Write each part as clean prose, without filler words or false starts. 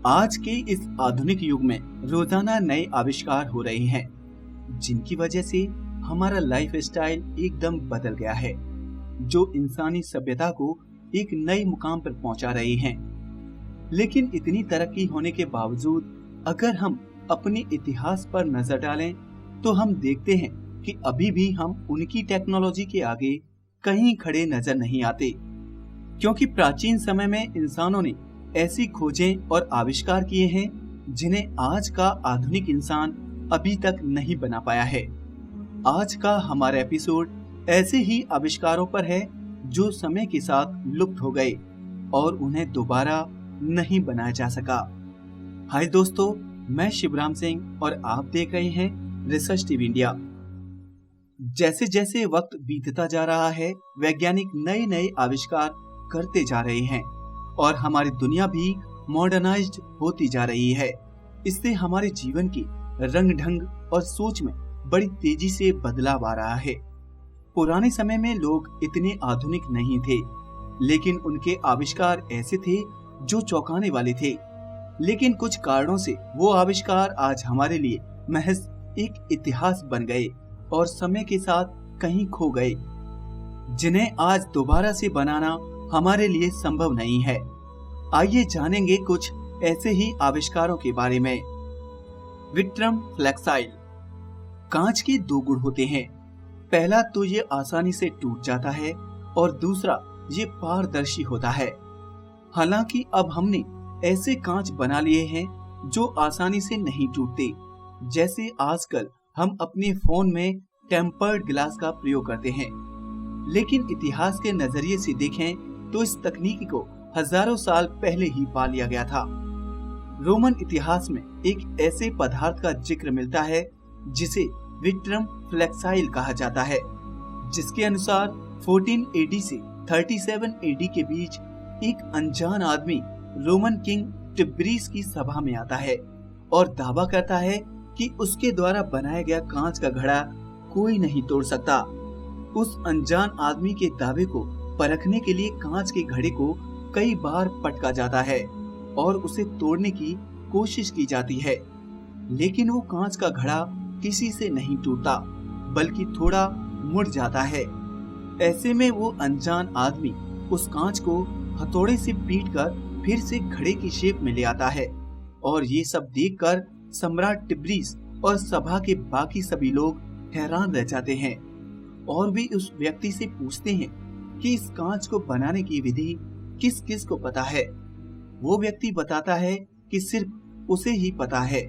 आज के इस आधुनिक युग में रोजाना नए आविष्कार हो रहे हैं, जिनकी वजह से हमारा लाइफ स्टाइल एकदम बदल गया है, जो इंसानी सभ्यता को एक नए मुकाम पर पहुंचा रहे हैं। लेकिन इतनी तरक्की होने के बावजूद अगर हम अपने इतिहास पर नजर डालें तो हम देखते हैं कि अभी भी हम उनकी टेक्नोलॉजी के आगे कहीं खड़े नजर नहीं आते, क्योंकि प्राचीन समय में इंसानों ने ऐसी खोजें और आविष्कार किए हैं जिन्हें आज का आधुनिक इंसान अभी तक नहीं बना पाया है। आज का हमारा एपिसोड ऐसे ही आविष्कारों पर है जो समय के साथ लुप्त हो गए और उन्हें दोबारा नहीं बनाया जा सका। हाय दोस्तों, मैं शिवराम सिंह और आप देख रहे हैं रिसर्च टीवी इंडिया। जैसे जैसे वक्त बीतता जा रहा है, वैज्ञानिक नए नए आविष्कार करते जा रहे हैं और हमारी दुनिया भी मॉडर्नाइज्ड होती जा रही है। इससे हमारे जीवन की रंग ढंग और सोच में बड़ी तेजी से बदलाव आ रहा है। पुराने समय में लोग इतने आधुनिक नहीं थे, लेकिन उनके आविष्कार ऐसे थे जो चौंकाने वाले थे। लेकिन कुछ कारणों से वो आविष्कार आज हमारे लिए महज एक इतिहास बन गए और समय के साथ कहीं खो गए, जिन्हें आज दोबारा से बनाना हमारे लिए संभव नहीं है। आइए जानेंगे कुछ ऐसे ही आविष्कारों के बारे में। विट्रम फ्लेक्साइल। कांच के दो गुण होते हैं। पहला तो ये आसानी से टूट जाता है और दूसरा ये पारदर्शी होता है। हालांकि अब हमने ऐसे कांच बना लिए हैं जो आसानी से नहीं टूटते, जैसे आजकल हम अपने फोन में टेम्पर्ड ग्लास का प्रयोग करते हैं। लेकिन इतिहास के नजरिए से देखें तो इस तकनीक को हजारों साल पहले ही पा लिया गया था। रोमन इतिहास में एक ऐसे पदार्थ का जिक्र मिलता है जिसे विट्रम फ्लेक्साइल कहा जाता है, जिसके अनुसार 14 एडी से 37 एडी के बीच एक अनजान आदमी रोमन किंग टिब्रीस की सभा में आता है और दावा करता है कि उसके द्वारा बनाया गया कांच का घड़ा कोई नहीं तोड़ सकता। उस अनजान आदमी के दावे को परखने के लिए कांच के घड़े को कई बार पटका जाता है और उसे तोड़ने की कोशिश की जाती है, लेकिन वो कांच का घड़ा किसी से नहीं टूटता, बल्कि थोड़ा मुड़ जाता है। ऐसे में वो अनजान आदमी उस कांच को हथौड़े से पीटकर फिर से घड़े की शेप में ले आता है और ये सब देखकर सम्राट टिब्रीस और सभा के बाकी सभी लोग हैरान रह जाते हैं और वे उस व्यक्ति से पूछते हैं कि इस कांच को बनाने की विधि किस किस को पता है। वो व्यक्ति बताता है कि सिर्फ उसे ही पता है।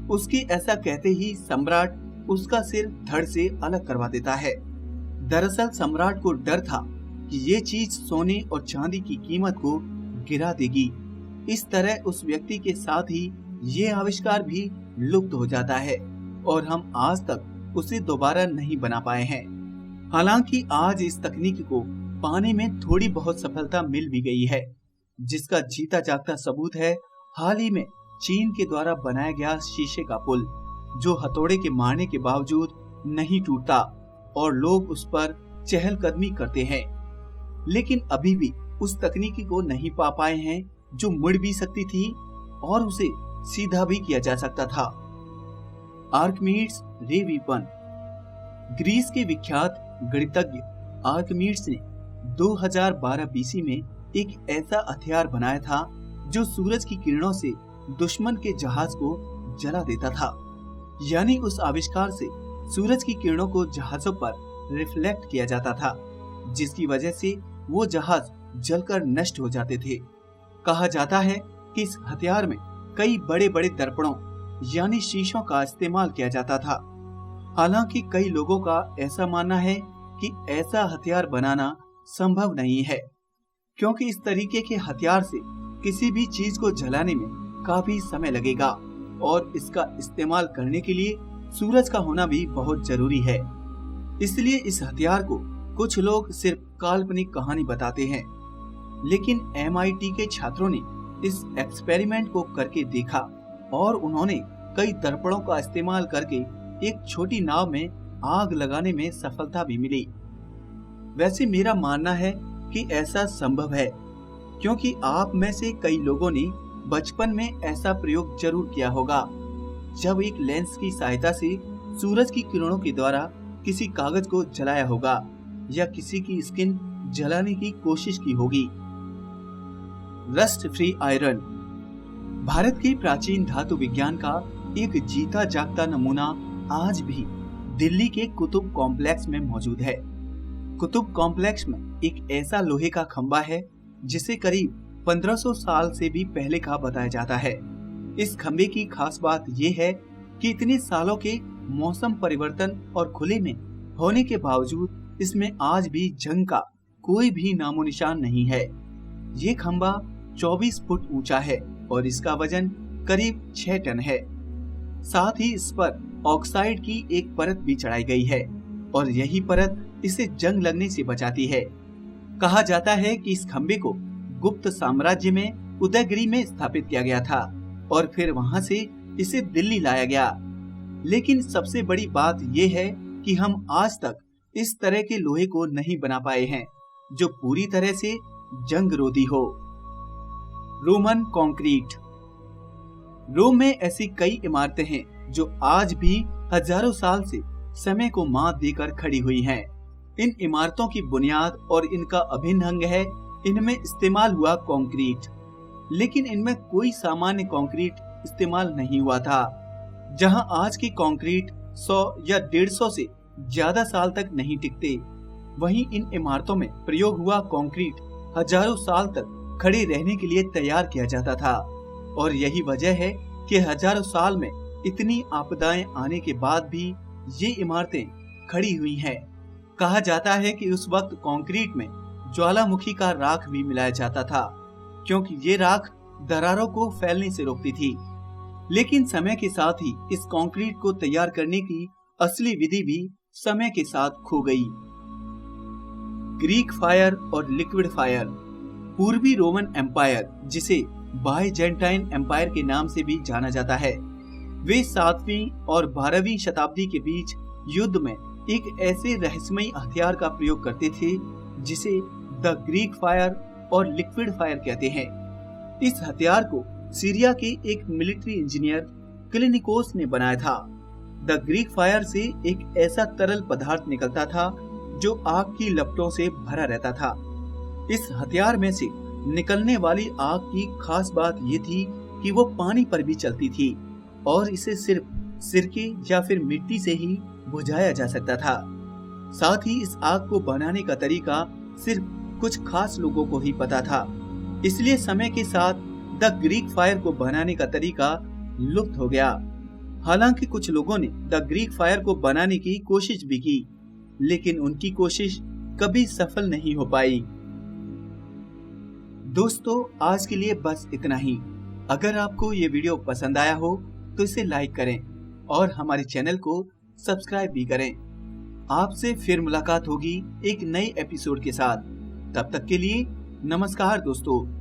उसके ऐसा कहते ही सम्राट उसका सिर धड़ से अलग करवा देता है। दरअसल सम्राट को डर था कि ये चीज सोने और चांदी की कीमत को गिरा देगी। इस तरह उस व्यक्ति के साथ ही ये आविष्कार भी लुप्त हो जाता है और हम आज तक उसे दोबारा नहीं बना पाए हैं। हालांकि आज इस तकनीक को पाने में थोड़ी बहुत सफलता मिल भी गई है, जिसका जीता जागता सबूत है हाल ही में चीन के द्वारा बनाया गया शीशे का पुल, जो हथौड़े के मारने के बावजूद नहीं टूटता और लोग उस पर चहलकदमी करते हैं। लेकिन अभी भी उस तकनीकी को नहीं पा पाए हैं जो मुड़ भी सकती थी और उसे सीधा भी किया जा सकता था। आर्किमिड्स रे वीपन। ग्रीस के विख्यात गणितज्ञ आर्किमिड्स ने 2012 बीसी में एक ऐसा हथियार बनाया था जो सूरज की किरणों से दुश्मन के जहाज को जला देता था। यानी उस आविष्कार से सूरज की किरणों को जहाजों पर रिफ्लेक्ट किया जाता था, जिसकी वजह से वो जहाज जलकर नष्ट हो जाते थे। कहा जाता है कि इस हथियार में कई बड़े बड़े दर्पणों यानी शीशों का इस्तेमाल किया जाता था। हालांकि कई लोगों का ऐसा मानना है कि ऐसा हथियार बनाना संभव नहीं है, क्योंकि इस तरीके के हथियार से किसी भी चीज को जलाने में काफी समय लगेगा और इसका इस्तेमाल करने के लिए सूरज का होना भी बहुत जरूरी है। इसलिए इस हथियार को कुछ लोग सिर्फ काल्पनिक कहानी बताते हैं, लेकिन MIT के छात्रों ने इस एक्सपेरिमेंट को करके देखा और उन्होंने कई दर्पणों का इस्तेमाल करके एक छोटी नाव में आग लगाने में सफलता भी मिली। वैसे मेरा मानना है कि ऐसा संभव है, क्योंकि आप में से कई लोगों ने बचपन में ऐसा प्रयोग जरूर किया होगा, जब एक लेंस की सहायता से सूरज की किरणों के द्वारा किसी कागज को जलाया होगा या किसी की स्किन जलाने की कोशिश की होगी। रस्ट फ्री आयरन भारत के प्राचीन धातु विज्ञान का एक जीता जागता नमूना आज भी दिल्ली के कुतुब कॉम्प्लेक्स में मौजूद है। कुतुब कॉम्प्लेक्स में एक ऐसा लोहे का खंभा है जिसे करीब 1500 साल से भी पहले का बताया जाता है। इस खंभे की खास बात यह है कि इतने सालों के मौसम परिवर्तन और खुले में होने के बावजूद इसमें आज भी जंग का कोई भी नामो निशान नहीं है। ये खंभा 24 फुट ऊंचा है और इसका वजन करीब 6 टन है। साथ ही इस पर ऑक्साइड की एक परत भी चढ़ाई गई है और यही परत इसे जंग लगने से बचाती है। कहा जाता है कि इस खंभे को गुप्त साम्राज्य में उदयगिरी में स्थापित किया गया था और फिर वहां से इसे दिल्ली लाया गया। लेकिन सबसे बड़ी बात यह है कि हम आज तक इस तरह के लोहे को नहीं बना पाए हैं जो पूरी तरह से जंग रोधी हो। Roman concrete. रोम में ऐसी कई इमारतें हैं जो आज भी हजारों साल से समय को मात देकर खड़ी हुई हैं। इन इमारतों की बुनियाद और इनका अभिन्न अंग है इनमें इस्तेमाल हुआ कंक्रीट। लेकिन इनमें कोई सामान्य कंक्रीट इस्तेमाल नहीं हुआ था। जहां आज की कंक्रीट 100 या 150 से ज्यादा साल तक नहीं टिकते, वहीं इन इमारतों में प्रयोग हुआ कंक्रीट हजारों साल तक खड़े रहने के लिए तैयार किया जाता था। और यही वजह है कि हजारों साल में इतनी आपदाएं आने के बाद भी ये इमारतें खड़ी हुई हैं। कहा जाता है कि उस वक्त कंक्रीट में ज्वालामुखी का राख भी मिलाया जाता था, क्योंकि ये राख दरारों को फैलने से रोकती थी। लेकिन समय के साथ ही इस कंक्रीट को तैयार करने की असली विधि भी समय के साथ खो गई। ग्रीक फायर और लिक्विड फायर। पूर्वी रोमन एम्पायर, जिसे बाइजेंटाइन एम्पायर के नाम से भी जाना जाता है, वे 7वीं और 12वीं शताब्दी के बीच युद्ध में एक ऐसे रहस्यमयी हथियार का प्रयोग करते थे जिसे द ग्रीक फायर और लिक्विड फायर कहते हैं। इस हथियार को सीरिया के एक मिलिट्री इंजीनियर क्लिनिकोस ने बनाया था। द ग्रीक फायर से एक ऐसा तरल पदार्थ निकलता था जो आग की लपटों से भरा रहता था। इस हथियार में से निकलने वाली आग की खास बात ये थी कि वो पानी पर भी चलती थी और इसे सिर्फ सिरके या फिर मिट्टी से ही बुझाया जा सकता था। साथ ही इस आग को बनाने का तरीका सिर्फ कुछ खास लोगों को ही पता था। इसलिए समय के साथ द ग्रीक फायर को बनाने का तरीका लुप्त हो गया। हालांकि कुछ लोगों ने द ग्रीक फायर को बनाने की कोशिश भी की, लेकिन उनकी कोशिश कभी सफल नहीं हो पाई। दोस्तों, आज के लिए बस इतना ही। अगर आपको ये वीडियो पसंद आया हो तो इसे लाइक करें और हमारे चैनल को सब्सक्राइब भी करें। आपसे फिर मुलाकात होगी एक नए एपिसोड के साथ। तब तक के लिए नमस्कार दोस्तों।